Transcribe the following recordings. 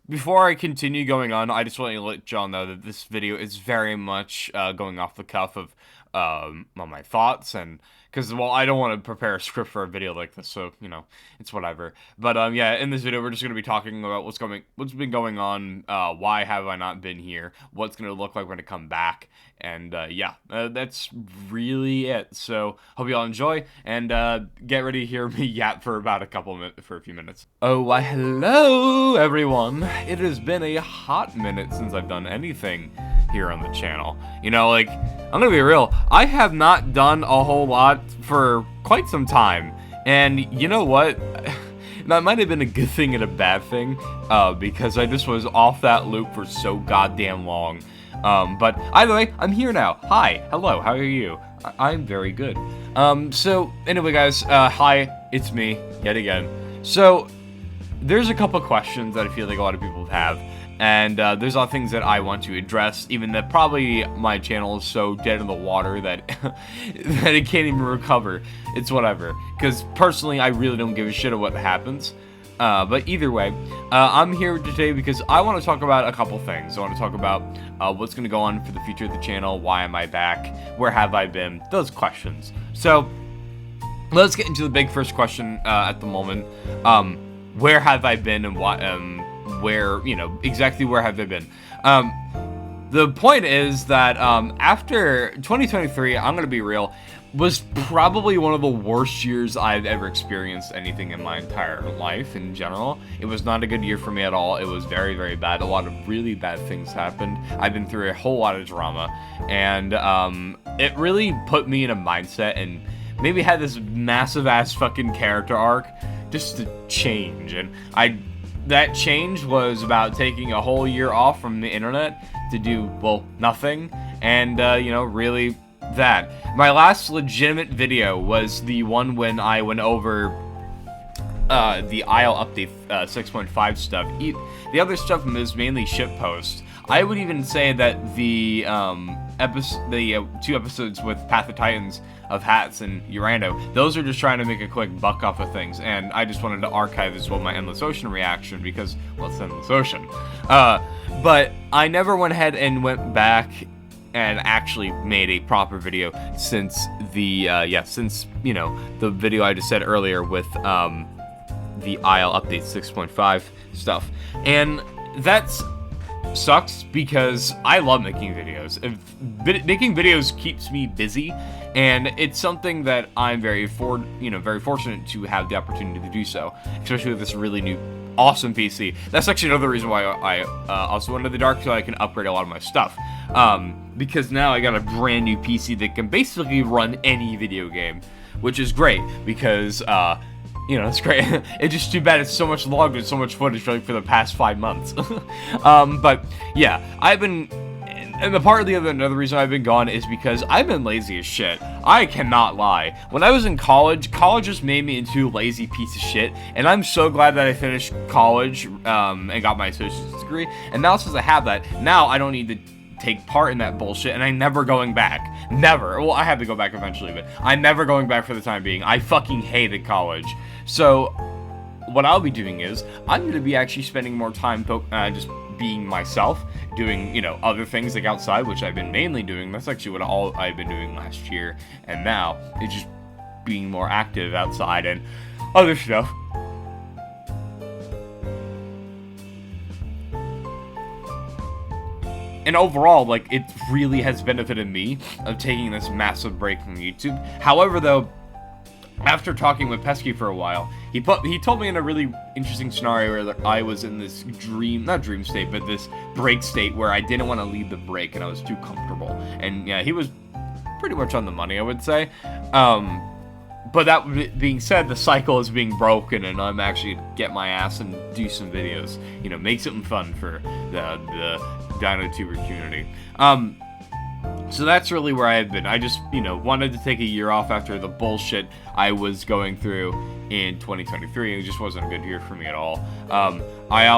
before I continue going on, I just want to let y'all know that this video is very much going off the cuff of on my thoughts, and because, well, I don't want to prepare a script for a video like this, so, you know, it's whatever. But, yeah, in this video, we're just going to be talking about what's been going on, why have I not been here, what's going to look like when I come back, and, yeah, that's really it. So, hope you all enjoy, and, get ready to hear me yap for about for a few minutes. Oh, why, hello, everyone. It has been a hot minute since I've done anything here on the channel. You know, like, I'm gonna be real, I have not done a whole lot for quite some time, and you know what? That might have been a good thing and a bad thing, because I just was off that loop for so goddamn long. But either way, I'm here now. Hi, hello, how are you? I'm very good. So anyway, guys, hi, it's me, yet again. So, there's a couple questions that I feel like a lot of people have, and there's a lot of things that I want to address, even that probably my channel is so dead in the water that that it can't even recover. It's whatever, because personally, I really don't give a shit of what happens. But either way, I'm here today because I want to talk about a couple things. I want to talk about what's going to go on for the future of the channel, why am I back, where have I been, those questions. So, let's get into the big first question at the moment. Where have I been, and what, where, you know, exactly where have I been? The point is that, after 2023, I'm gonna be real, was probably one of the worst years I've ever experienced anything in my entire life in general. It was not a good year for me at all. It was very, very bad. A lot of really bad things happened. I've been through a whole lot of drama, and, it really put me in a mindset and maybe had this massive ass fucking character arc just to change. And that change was about taking a whole year off from the internet to do, well, nothing, and you know, really that. My last legitimate video was the one when I went over the IL update 6.5 stuff. The other stuff was mainly shitposts. I would even say that the two episodes with Path of Titans of Hats and Urano, those are just trying to make a quick buck off of things, and I just wanted to archive as well my Endless Ocean reaction because, well, it's Endless Ocean. But I never went ahead and went back and actually made a proper video since the, since, you know, the video I just said earlier with, the IL update 6.5 stuff. And that's sucks because I love making videos. Making videos keeps me busy, and it's something that I'm very fortunate to have the opportunity to do so, especially with this really new awesome PC. That's actually another reason why I also went into the dark, so I can upgrade a lot of my stuff. Because now I got a brand new PC that can basically run any video game, which is great because you know, it's great. It's just too bad it's so much longer and so much footage for the past 5 months. But yeah, I've been, and another reason I've been gone is because I've been lazy as shit. I cannot lie. When I was in college just made me into a lazy piece of shit, and I'm so glad that I finished college and got my associate's degree. And now since I have that, now I don't need to take part in that bullshit, and I'm never going back. Never. Well, I have to go back eventually, but I'm never going back for the time being. I fucking hated college. So, what I'll be doing is, I'm going to be actually spending more time just being myself, doing, you know, other things like outside, which I've been mainly doing. That's actually what all I've been doing last year, and now it's just being more active outside and other stuff. And overall, like, it really has benefited me of taking this massive break from YouTube. However, though, after talking with Pesky for a while, he told me in a really interesting scenario where I was in this not dream state, but this break state where I didn't want to leave the break and I was too comfortable. And yeah, he was pretty much on the money, I would say. But that being said, the cycle is being broken, and I'm actually get my ass and do some videos. You know, make something fun for the DinoTuber community. So that's really where I have been. I just, you know, wanted to take a year off after the bullshit I was going through in 2023. It just wasn't a good year for me at all. I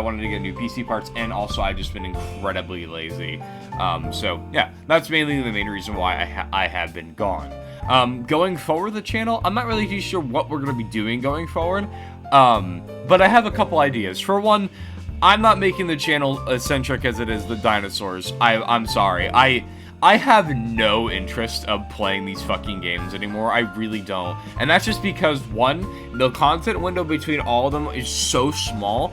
wanted to get new PC parts, and also I've just been incredibly lazy. So yeah, that's mainly the main reason why I have been gone. Going forward the channel, I'm not really too sure what we're going to be doing going forward. But I have a couple ideas. For one, I'm not making the channel as centric as it is the dinosaurs. I'm sorry. I have no interest of playing these fucking games anymore. I really don't. And that's just because, one, the content window between all of them is so small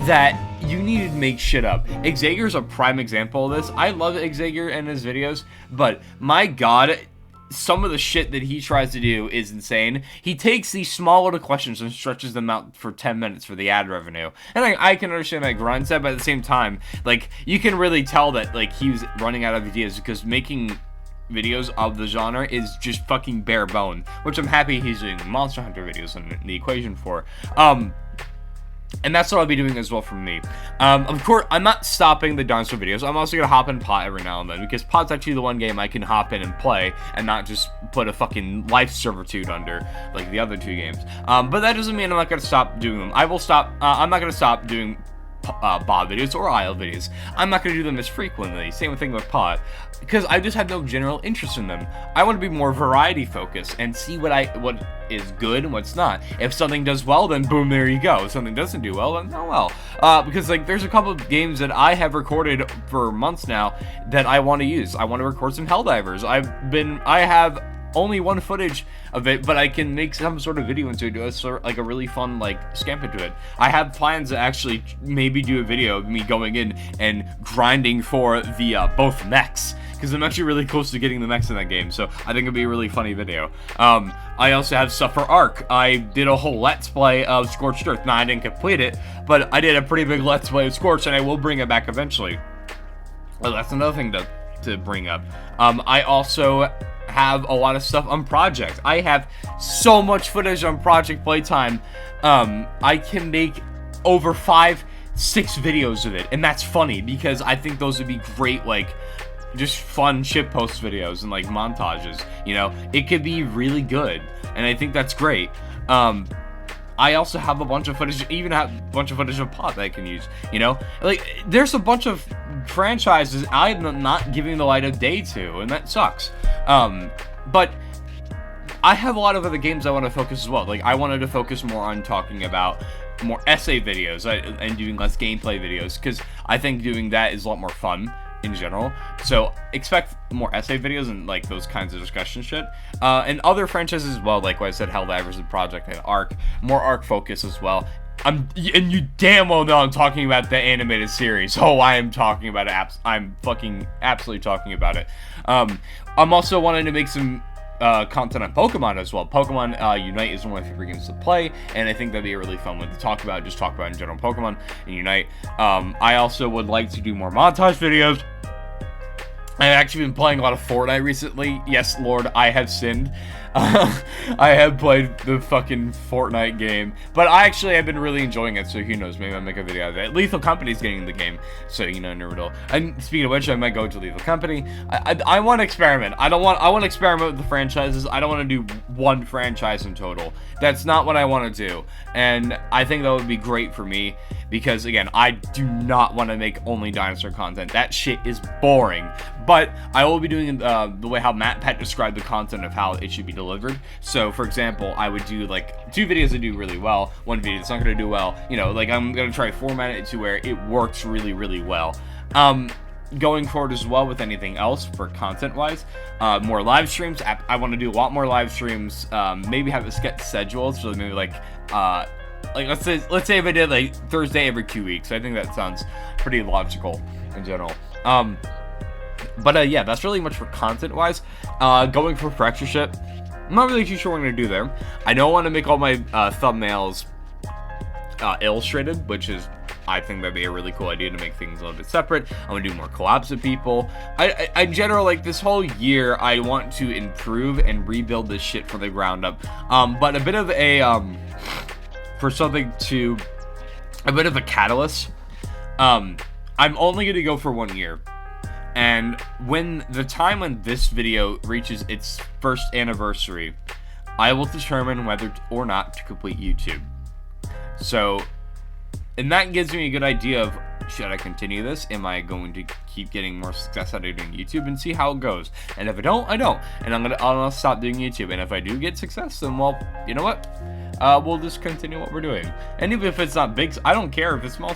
that you need to make shit up. Xavier's a prime example of this. I love Xavier and his videos, but my god, some of the shit that he tries to do is insane. He takes these small little questions and stretches them out for 10 minutes for the ad revenue. And I can understand that grind set, but at the same time, like, you can really tell that, like, he was running out of ideas because making videos of the genre is just fucking bare bone, which I'm happy he's doing Monster Hunter videos in the equation for. And that's what I'll be doing as well from me. Of course, I'm not stopping the dinosaur videos. I'm also going to hop in Pot every now and then, because Pot's actually the one game I can hop in and play, and not just put a fucking life servitude under, like the other two games. But that doesn't mean I'm not going to stop doing them. I'm not going to stop doing Bob videos or IL videos. I'm not going to do them as frequently. Same thing with Pot, because I just have no general interest in them. I want to be more variety focused and see what is good and what's not. If something does well, then boom, there you go. If something doesn't do well, then oh well. Because like there's a couple of games that I have recorded for months now that I want to use. I want to record some Helldivers. I have only one footage of it, but I can make some sort of video into it, do a sort like a really fun like scamp into it. I have plans to actually maybe do a video of me going in and grinding for the both mechs, because I'm actually really close to getting the mechs in that game, so I think it'd be a really funny video. I also have stuff for Ark. I did a whole Let's Play of Scorched Earth. Now, I didn't complete it, but I did a pretty big Let's Play of Scorched, and I will bring it back eventually. Well, that's another thing to bring up. I also have a lot of stuff on Project. I have so much footage on Project Playtime. I can make over 5-6 videos of it, and that's funny because I think those would be great, like, just fun shitpost videos and like montages, you know. It could be really good, and I think that's great. I also have a bunch of footage, even have a bunch of footage of Pot that I can use, you know? Like, there's a bunch of franchises I'm not giving the light of day to, and that sucks. But I have a lot of other games I want to focus as well. Like, I wanted to focus more on talking about more essay videos and doing less gameplay videos, because I think doing that is a lot more fun in general. So expect more essay videos and like those kinds of discussion shit, and other franchises as well, like what I said, Helldivers and Project and Ark, more Ark focus as well. And you damn well know I'm talking about the animated series. Oh, I am talking about it. I'm fucking absolutely talking about it. I'm also wanting to make some content on Pokemon as well. Pokemon Unite is one of my favorite games to play, and I think that'd be a really fun one to talk about. Just talk about in general Pokemon and Unite. I also would like to do more montage videos. I've actually been playing a lot of Fortnite recently. Yes, Lord, I have sinned. I have played the fucking Fortnite game, but I actually have been really enjoying it, so who knows, maybe I'll make a video of it. Lethal Company's getting in the game, so, you know, never know. And speaking of which, I might go to Lethal Company. I want to experiment. I want to experiment with the franchises. I don't want to do one franchise in total. That's not what I want to do, and I think that would be great for me, because, again, I do not want to make only dinosaur content. That shit is boring. But I will be doing the way how Matt Pet described the content of how it should be delivered. So, for example, I would do like 2 videos that do really well, 1 video that's not going to do well. You know, like I'm going to try to format it to where it works really, really well. Going forward as well with anything else for content-wise, more live streams. I want to do a lot more live streams. Maybe have a schedule, so maybe like let's say if I did like Thursday every 2 weeks. I think that sounds pretty logical in general. But yeah, that's really much for content-wise. Going for lectureship, I'm not really too sure what I'm going to do there. I don't want to make all my thumbnails illustrated, which is, I think that'd be a really cool idea to make things a little bit separate. I'm going to do more collabs with people. I in general, like this whole year, I want to improve and rebuild this shit from the ground up. But a bit of a, for something to, a bit of a catalyst. I'm only going to go for 1 year. And when the time when this video reaches its first anniversary, I will determine whether or not to complete YouTube. So, and that gives me a good idea of, should I continue this? Am I going to keep getting more success out of doing YouTube and see how it goes? And if I don't, I don't. And I'll stop doing YouTube. And if I do get success, then, well, you know what? we'll just continue what we're doing. And even if it's not big, I don't care if it's small,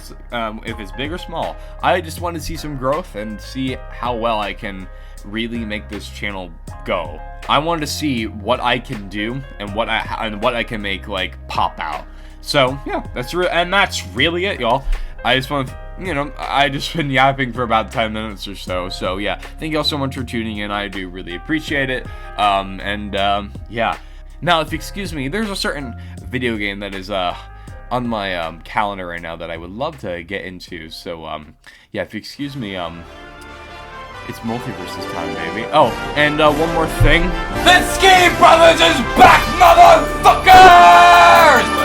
if it's big or small. I just want to see some growth and see how well I can really make this channel go. I want to see what I can do and what I can make like pop out. So yeah, that's really it, y'all. I just want to, I just been yapping for about 10 minutes or so. So yeah, thank y'all so much for tuning in. I do really appreciate it. Yeah. Now, if you excuse me, there's a certain video game that is on my calendar right now that I would love to get into. So yeah, if you excuse me, it's multiverses time, baby. Oh, and one more thing. The Ski Brothers is back, motherfuckers!